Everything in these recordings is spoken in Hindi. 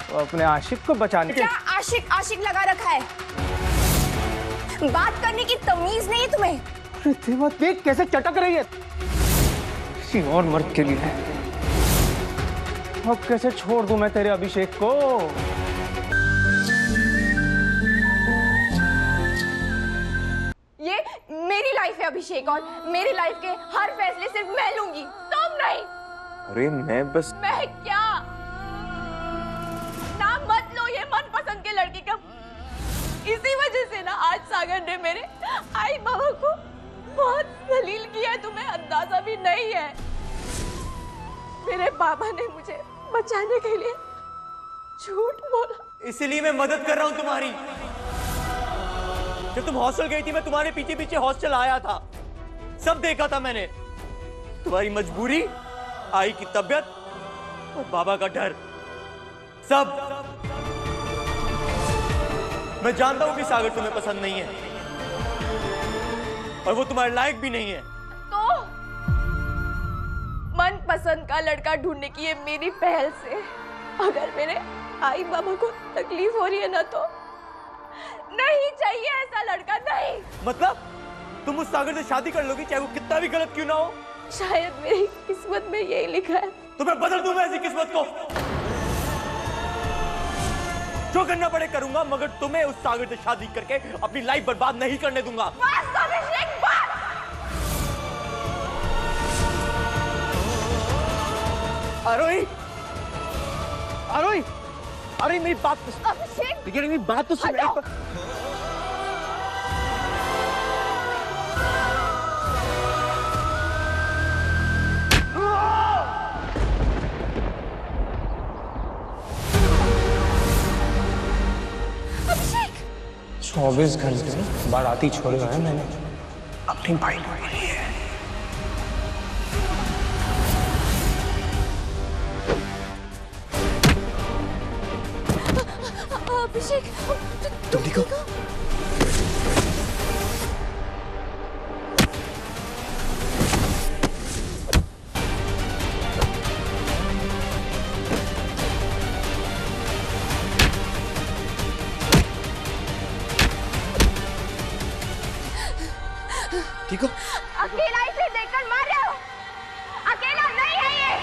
वो अपने आशिक को बचाने के। क्या आशिक आशिक लगा रखा है? बात करने की तमीज नहीं है तुम्हें? अरे देवा, देख कैसे चटक रही है किसी और मर्द के लिए। अब कैसे छोड़ दूं मैं तेरे अभिषेक को? ये मेरी लाइफ है अभिषेक, और मेरी लाइफ के हर फैसले सिर्फ मैं लूंगी, तुम नहीं। अरे मैं बस। मैं क्या? नाम मत लो ये मनपसंद के लड़के का। इसी वजह से ना आज सागर ने मेरे आई बाबा को बहुत जलील किया है, तुम्हें अंदाजा भी नहीं है। मेरे बाबा ने मुझे बचाने के लिए झूठ बोला, इसीलिए मैं मदद कर रहा हूं तुम्हारी। जब तुम हॉस्टल गई थी मैं तुम्हारे पीछे पीछे हॉस्टल आया था, सब देखा था मैंने। तुम्हारी मजबूरी, आई की तबीयत और बाबा का डर, सब। मैं जानता हूं कि सागर तुम्हें पसंद नहीं है और वो तुम्हारे लायक भी नहीं है। तो मनपसंद का लड़का ढूंढने की ये मेरी पहल से अगर मेरे आई बाबा को तकलीफ हो रही है ना, तो नहीं चाहिए ऐसा लड़का, नहीं। मतलब तुम उस सागर से शादी कर लोगी चाहे वो कितना भी गलत क्यों ना हो? शायद मेरी किस्मत में यही लिखा है। तो मैं बदल दूंगा ऐसी किस्मत को, जो करना पड़े करूंगा, मगर तुम्हें उस सागर से शादी करके अपनी लाइफ बर्बाद नहीं करने दूंगा। बस अभिषेक, बस। आरोही, आरोही, अरे मेरी बात तो सुन। अभिषेक, मेरी बात तो सुन। अभिषेक, 24 घंटे बाराती छोड़े हुए हैं मैंने अपनी भाई के लिए। अभिषेक, तुम देखो, ठीक हो? अकेला इसे देखकर मार रहे हो? अकेला नहीं है ये।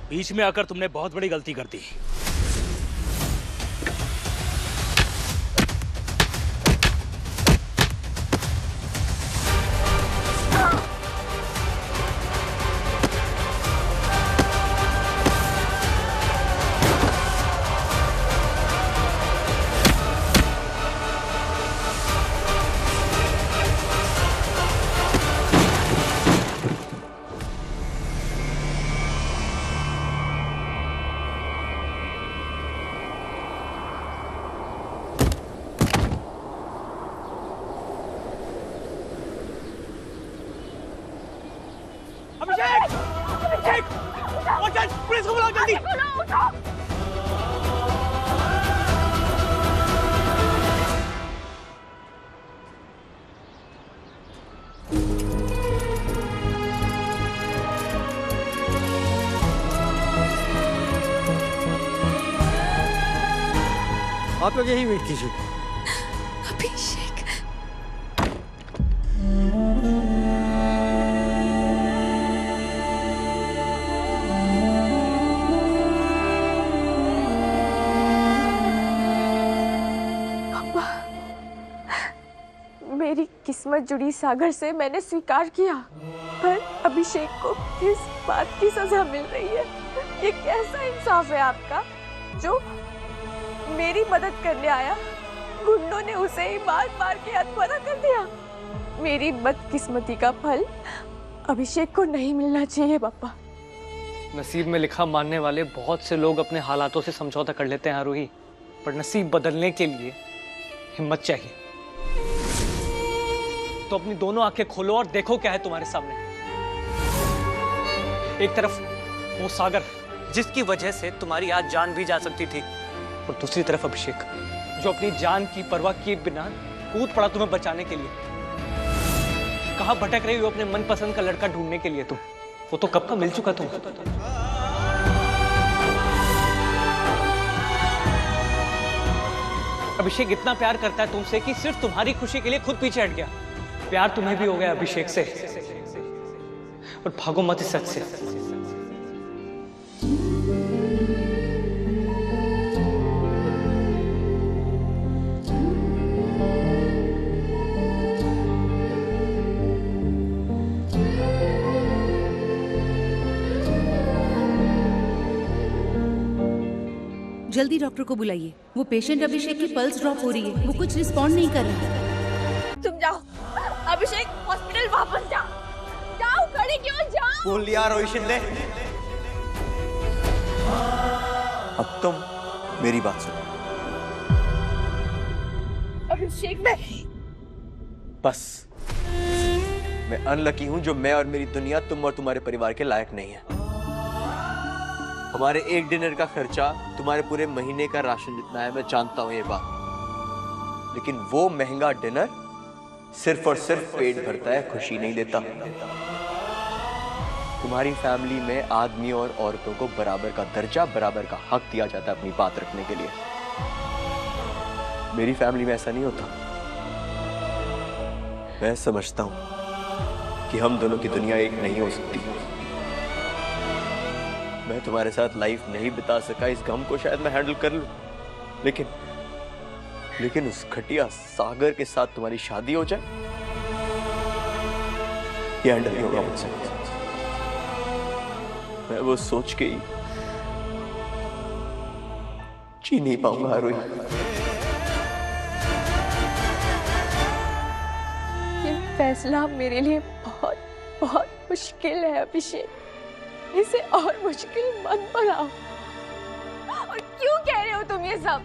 बीच में आकर तुमने बहुत बड़ी गलती कर दी। अभिषेक, अभिषेक, पुलिस को बुलाओ जल्दी। आप लोग यही वेट कीजिए। अभिषेक, मेरी किस्मत जुड़ी सागर से, मैंने स्वीकार किया, पर अभिषेक को प्लीज बात की सजा मिल रही है। ये कैसा इंसाफ है आपका? जो मेरी मदद करने आया, गुंडों ने उसे ही मार मार के हत्या कर दिया। मेरी बदकिस्मती का फल अभिषेक को नहीं मिलना चाहिए पापा। नसीब में लिखा मानने वाले बहुत से लोग अपने हालातों से समझौता कर लेते हैं आरोही, पर नसीब बदलने के लिए हिम्मत चाहिए। तो अपनी दोनों आंखें खोलो और देखो क्या है तुम्हारे सामने। एक तरफ वो सागर जिसकी वजह से तुम्हारी आज जान भी जा सकती थी, और दूसरी तरफ अभिषेक जो अपनी जान की परवाह किए बिना कूद पड़ा तुम्हें बचाने के लिए। कहाँ भटक रही हो अपने मनपसंद का लड़का ढूंढने के लिए तुम? वो तो कब का मिल चुका तुम। अभिषेक इतना प्यार करता है तुमसे कि सिर्फ तुम्हारी खुशी के लिए खुद पीछे हट गया। प्यार तुम्हें भी हो गया अभिषेक से, और भागो मत इस सच से। जल्दी डॉक्टर को बुलाइए। वो पेशेंट अभिषेक की पल्स ड्रॉप हो रही है, वो कुछ रिस्पॉन्ड नहीं कर रहा है। तुम जाओ, अभिषेक हॉस्पिटल वापस जाओ। जाओ, खड़े क्यों? जाओ। बोल लिया रोहित शिंदे। अब तुम मेरी बात सुनो। अभिषेक नहीं। बस मैं अनलकी हूं जो मैं और मेरी दुनिया तुम और तुम्हारे परिवार के लायक नहीं है। हमारे एक डिनर का खर्चा तुम्हारे पूरे महीने का राशन जितना है, मैं जानता हूं ये बात, लेकिन वो महंगा डिनर सिर्फ और सिर्फ पेट भरता है, खुशी नहीं देता। तुम्हारी फैमिली में आदमियों और औरतों को बराबर का दर्जा, बराबर का हक दिया जाता है अपनी बात रखने के लिए। मेरी फैमिली में ऐसा नहीं होता। मैं समझता हूं कि हम दोनों की दुनिया एक नहीं हो सकती। मैं तुम्हारे साथ लाइफ नहीं बिता सका, इस गम को शायद मैं हैंडल कर लूं, लेकिन उस घटिया सागर के साथ तुम्हारी शादी हो जाए, ये हैंडल नहीं होगा मुझसे। मैं वो सोच के ही जी नहीं पाऊंगा आरोही। ये फैसला मेरे लिए बहुत बहुत मुश्किल है अभिषेक। इसे और मुश्किल मत बनाओ। और क्यों कह रहे हो तुम ये सब?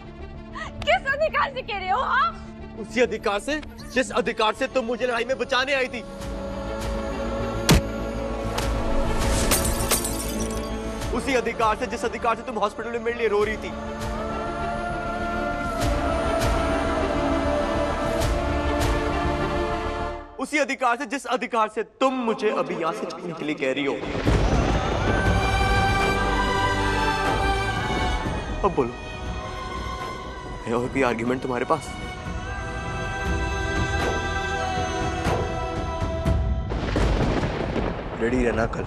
किस अधिकार से कह रहे हो आप? उसी अधिकार से जिस अधिकार से तुम मुझे लड़ाई में बचाने आई थी। उसी अधिकार से जिस अधिकार से तुम हॉस्पिटल में मेरे लिए रो रही थी। उसी अधिकार से जिस अधिकार से तुम मुझे अभी यहां से चलने के लिए कह रही हो। अब बोलो, है और भी आर्ग्यूमेंट तुम्हारे पास? रेडी रहना, कल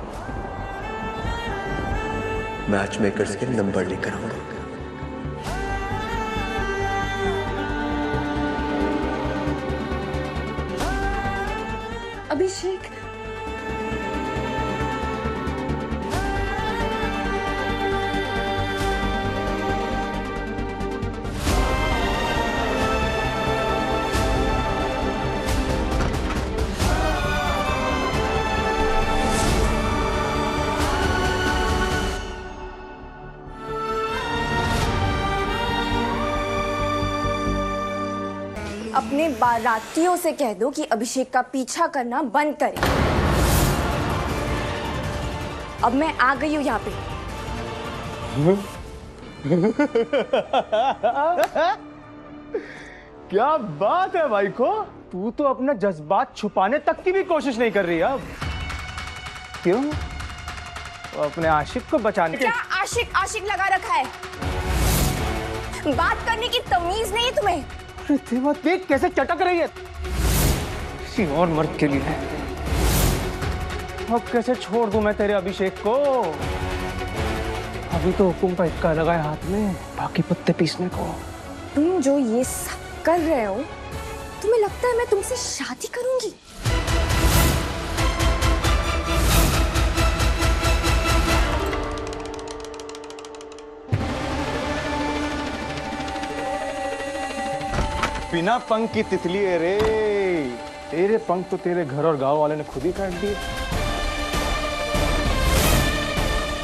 मैच मेकर्स के नंबर लेकर आऊंगा। अभिषेक, अपने बारातियों से कह दो कि अभिषेक का पीछा करना बंद करें। अब मैं आ गई हूं यहाँ पे। क्या बात है भाई को, तू तो अपना जज्बात छुपाने तक की भी कोशिश नहीं कर रही अब। क्यों? तो अपने आशिक को बचाने के। क्या आशिक आशिक लगा रखा है? बात करने की तमीज नहीं है तुम्हें? देख कैसे चटक रही है किसी और मर्द के लिए। अब कैसे छोड़ दूं मैं तेरे अभिषेक को? अभी तो हुकुम का इक्का लगा है हाथ में, बाकी पत्ते पीसने को। तुम जो ये सब कर रहे हो, तुम्हें लगता है मैं तुमसे शादी करूंगी? बिना पंख की तितली है रे। तेरे पंख तो तेरे घर और गांव वाले ने खुद ही काट दिए।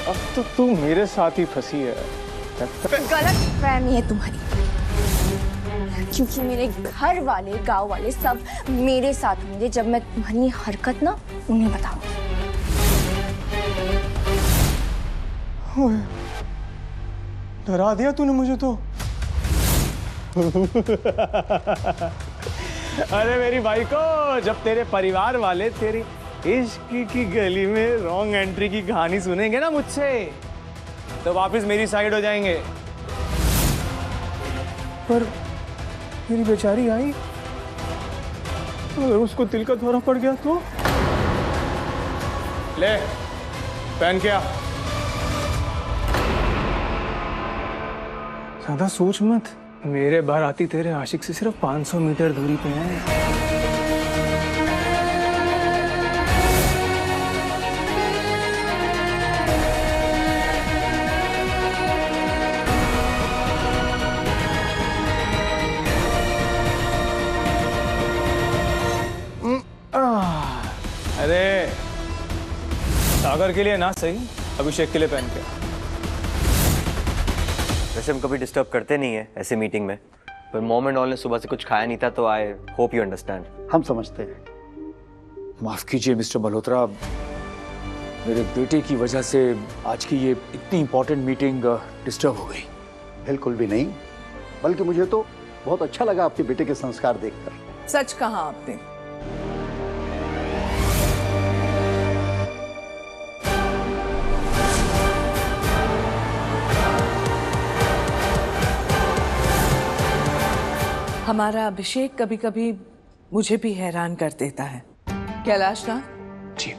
अब तो तू मेरे साथ ही फंसी है। गलत फहमी है तुम्हारी, क्योंकि मेरे घर वाले गांव वाले सब मेरे साथ होंगे जब मैं तुम्हारी हरकत ना उन्हें बताऊंगी। डरा दिया तूने मुझे तो। अरे मेरी भाई को, जब तेरे परिवार वाले तेरी इश्क की गली में रॉन्ग एंट्री की कहानी सुनेंगे ना मुझसे, तो वापस मेरी साइड हो जाएंगे। पर मेरी बेचारी आई, अगर उसको दिल का दौरा पड़ गया तो? ले पहन के आ। ज्यादा सोच मत, मेरे बार आती तेरे आशिक से सिर्फ 500 मीटर दूरी पे है। अरे सागर के लिए ना सही, अभिषेक के लिए पहन के। वैसे हम कभी डिस्टर्ब करते नहीं है ऐसे मीटिंग में, पर मॉम एंड ऑल ने सुबह से कुछ खाया नहीं था, तो आई होप यू अंडरस्टैंड। हम समझते हैं। माफ कीजिए मिस्टर मल्होत्रा, मेरे बेटे की वजह से आज की ये इतनी इंपॉर्टेंट मीटिंग डिस्टर्ब हो गई। बिल्कुल भी नहीं, बल्कि मुझे तो बहुत अच्छा लगा आपके बेटे के संस्कार देखकर। सच कहा आपने। हमारा अभिषेक कभी कभी मुझे भी हैरान कर देता है। कैलाश नाथ जी।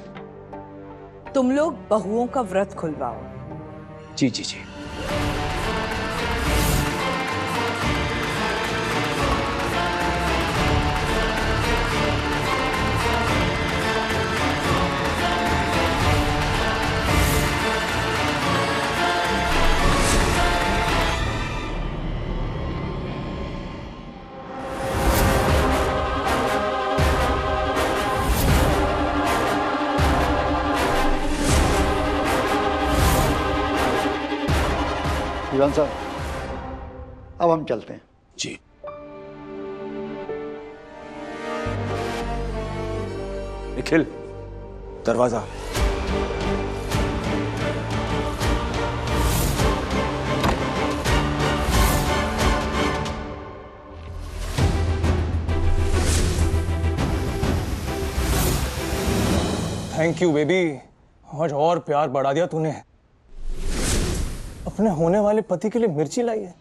तुम लोग बहुओं का व्रत खुलवाओ। जी जी जी। दीवान साहब, अब हम चलते हैं। जी। निखिल, दरवाजा। थैंक यू बेबी, आज और प्यार बढ़ा दिया तूने। अपने होने वाले पति के लिए मिर्ची लाई है।